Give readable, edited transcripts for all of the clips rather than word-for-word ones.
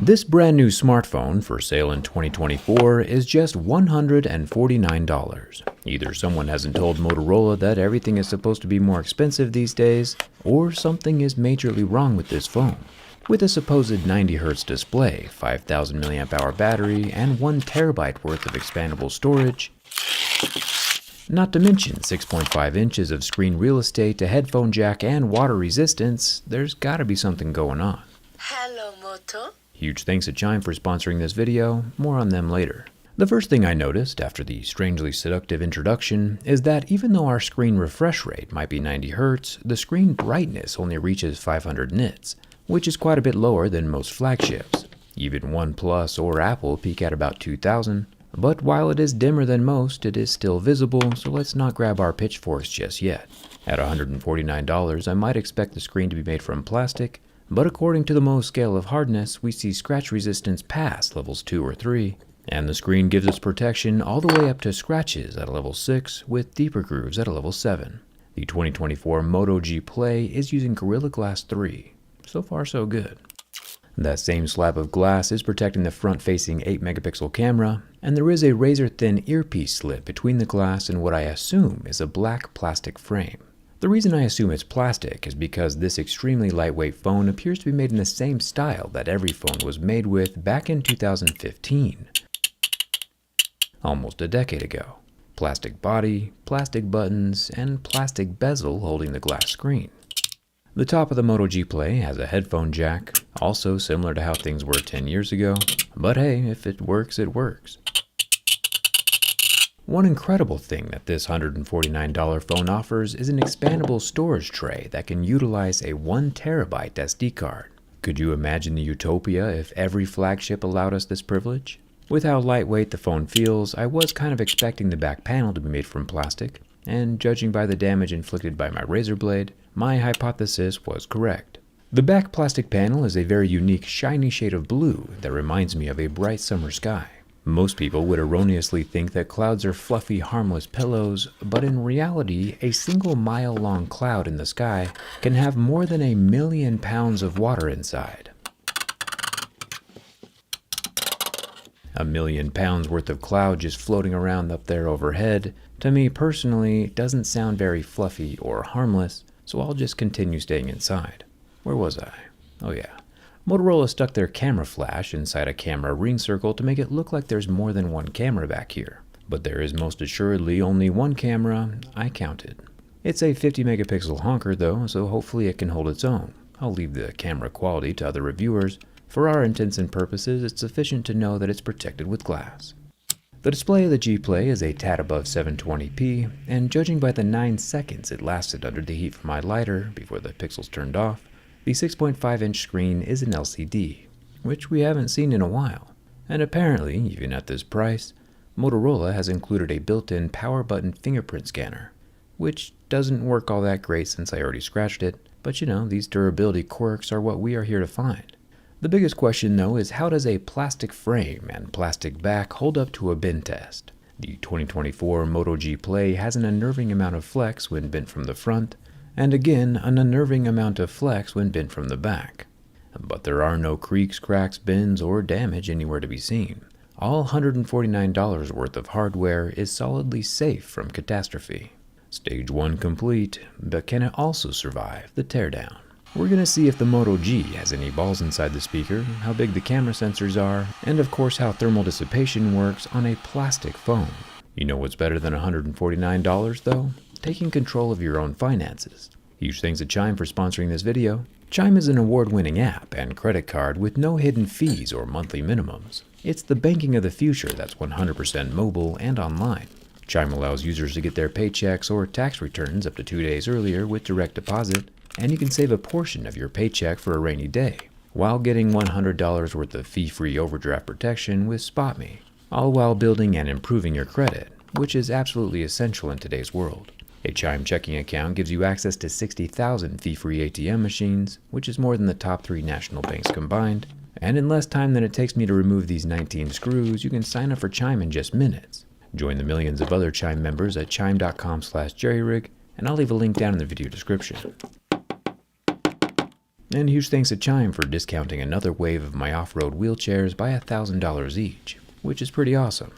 This brand new smartphone for sale in 2024 is just $149. Either someone hasn't told Motorola that everything is supposed to be more expensive these days, or something is majorly wrong with this phone. With a supposed 90Hz display, 5000 mAh battery, and 1 TB worth of expandable storage, not to mention 6.5 inches of screen real estate, a headphone jack, and water resistance, there's gotta be something going on. Hello, Moto. Huge thanks to Chime for sponsoring this video, more on them later. The first thing I noticed after the strangely seductive introduction is that even though our screen refresh rate might be 90 Hz, the screen brightness only reaches 500 nits, which is quite a bit lower than most flagships. Even OnePlus or Apple peak at about 2000, but while it is dimmer than most, it is still visible, so let's not grab our pitchforks just yet. At $149, I might expect the screen to be made from plastic, but according to the Memo scale of hardness, we see scratch resistance past levels 2 or 3, and the screen gives us protection all the way up to scratches at a level 6 with deeper grooves at a level 7. The 2024 Moto G Play is using Gorilla Glass 3. So far so good. That same slab of glass is protecting the front-facing 8-megapixel camera, and there is a razor-thin earpiece slit between the glass and what I assume is a black plastic frame. The reason I assume it's plastic is because this extremely lightweight phone appears to be made in the same style that every phone was made with back in 2015. Almost a decade ago. Plastic body, plastic buttons, and plastic bezel holding the glass screen. The top of the Moto G Play has a headphone jack, also similar to how things were 10 years ago, but hey, if it works, it works. One incredible thing that this $149 phone offers is an expandable storage tray that can utilize a 1 TB SD card. Could you imagine the utopia if every flagship allowed us this privilege? With how lightweight the phone feels, I was kind of expecting the back panel to be made from plastic, and judging by the damage inflicted by my razor blade, my hypothesis was correct. The back plastic panel is a very unique shiny shade of blue that reminds me of a bright summer sky. Most people would erroneously think that clouds are fluffy, harmless pillows, but in reality, a single mile-long cloud in the sky can have more than 1,000,000 pounds of water inside. 1,000,000 pounds worth of cloud just floating around up there overhead, to me personally, doesn't sound very fluffy or harmless, so I'll just continue staying inside. Where was I? Oh yeah. Motorola stuck their camera flash inside a camera ring circle to make it look like there's more than one camera back here. But there is most assuredly only one camera, I counted. It's a 50 megapixel honker though, so hopefully it can hold its own. I'll leave the camera quality to other reviewers. For our intents and purposes, it's sufficient to know that it's protected with glass. The display of the G Play is a tad above 720p, and judging by the 9 seconds it lasted under the heat from my lighter before the pixels turned off, the 6.5-inch screen is an LCD, which we haven't seen in a while. And apparently, even at this price, Motorola has included a built-in power button fingerprint scanner, which doesn't work all that great since I already scratched it, but you know, these durability quirks are what we are here to find. The biggest question though is how does a plastic frame and plastic back hold up to a bend test? The 2024 Moto G Play has an unnerving amount of flex when bent from the front, and again an unnerving amount of flex when bent from the back. But there are no creaks, cracks, bends, or damage anywhere to be seen. All $149 worth of hardware is solidly safe from catastrophe. Stage 1 complete, but can it also survive the teardown? We're gonna see if the Moto G has any balls inside the speaker, how big the camera sensors are, and of course how thermal dissipation works on a plastic phone. You know what's better than $149 though? Taking control of your own finances. Huge thanks to Chime for sponsoring this video. Chime is an award-winning app and credit card with no hidden fees or monthly minimums. It's the banking of the future that's 100% mobile and online. Chime allows users to get their paychecks or tax returns up to 2 days earlier with direct deposit, and you can save a portion of your paycheck for a rainy day, while getting $100 worth of fee-free overdraft protection with SpotMe, all while building and improving your credit, which is absolutely essential in today's world. A Chime checking account gives you access to 60,000 fee-free ATM machines, which is more than the top 3 national banks combined, and in less time than it takes me to remove these 19 screws, you can sign up for Chime in just minutes. Join the millions of other Chime members at chime.com/JerryRig, and I'll leave a link down in the video description. And huge thanks to Chime for discounting another wave of my off-road wheelchairs by $1,000 each, which is pretty awesome.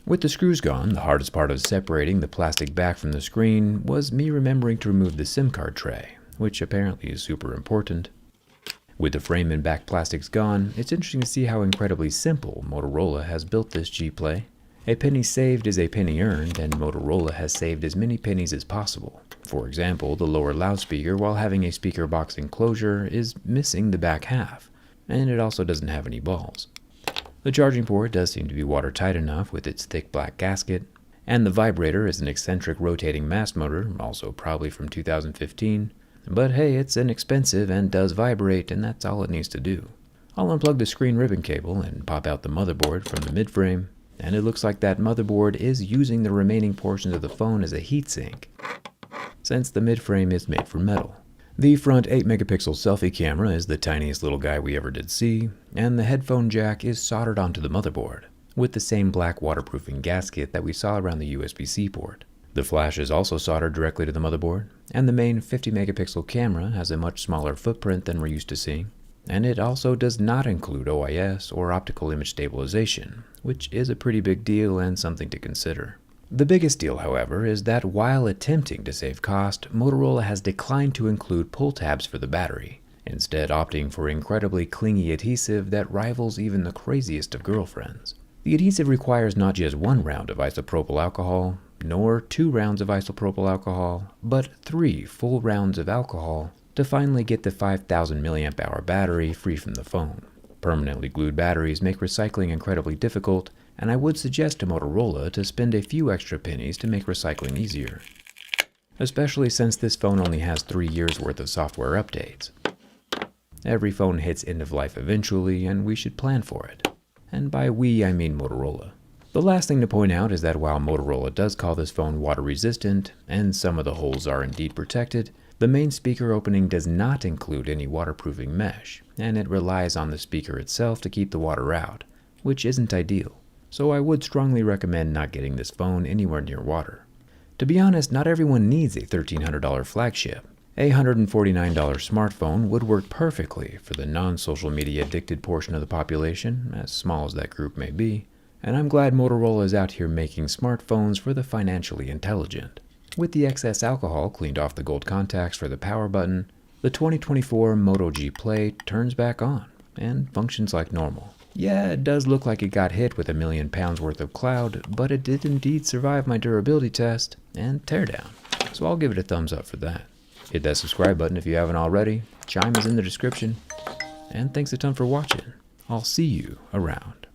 With the screws gone, the hardest part of separating the plastic back from the screen was me remembering to remove the SIM card tray, which apparently is super important. With the frame and back plastics gone, it's interesting to see how incredibly simple Motorola has built this G-Play. A penny saved is a penny earned, and Motorola has saved as many pennies as possible. For example, the lower loudspeaker, while having a speaker box enclosure, is missing the back half, and it also doesn't have any balls. The charging port does seem to be watertight enough with its thick black gasket, and the vibrator is an eccentric rotating mass motor, also probably from 2015. But hey, it's inexpensive and does vibrate, and that's all it needs to do. I'll unplug the screen ribbon cable and pop out the motherboard from the midframe, and it looks like that motherboard is using the remaining portions of the phone as a heatsink, since the midframe is made from metal. The front 8-megapixel selfie camera is the tiniest little guy we ever did see, and the headphone jack is soldered onto the motherboard, with the same black waterproofing gasket that we saw around the USB-C port. The flash is also soldered directly to the motherboard, and the main 50-megapixel camera has a much smaller footprint than we're used to seeing, and it also does not include OIS or optical image stabilization, which is a pretty big deal and something to consider. The biggest deal, however, is that while attempting to save cost, Motorola has declined to include pull tabs for the battery, instead opting for incredibly clingy adhesive that rivals even the craziest of girlfriends. The adhesive requires not just 1 round of isopropyl alcohol, nor 2 rounds of isopropyl alcohol, but 3 full rounds of alcohol to finally get the 5,000 mAh battery free from the phone. Permanently glued batteries make recycling incredibly difficult, and I would suggest to Motorola to spend a few extra pennies to make recycling easier, especially since this phone only has 3 years worth of software updates. Every phone hits end of life eventually, and we should plan for it. And by we, I mean Motorola. The last thing to point out is that while Motorola does call this phone water resistant, and some of the holes are indeed protected, the main speaker opening does not include any waterproofing mesh, and it relies on the speaker itself to keep the water out, which isn't ideal. So I would strongly recommend not getting this phone anywhere near water. To be honest, not everyone needs a $1,300 flagship. A $149 smartphone would work perfectly for the non-social media addicted portion of the population, as small as that group may be, and I'm glad Motorola is out here making smartphones for the financially intelligent. With the excess alcohol cleaned off the gold contacts for the power button, the 2024 Moto G Play turns back on and functions like normal. Yeah, it does look like it got hit with £1 million worth of cloud, but it did indeed survive my durability test and teardown, so I'll give it a thumbs up for that. Hit that subscribe button if you haven't already, Chime is in the description, and thanks a ton for watching. I'll see you around.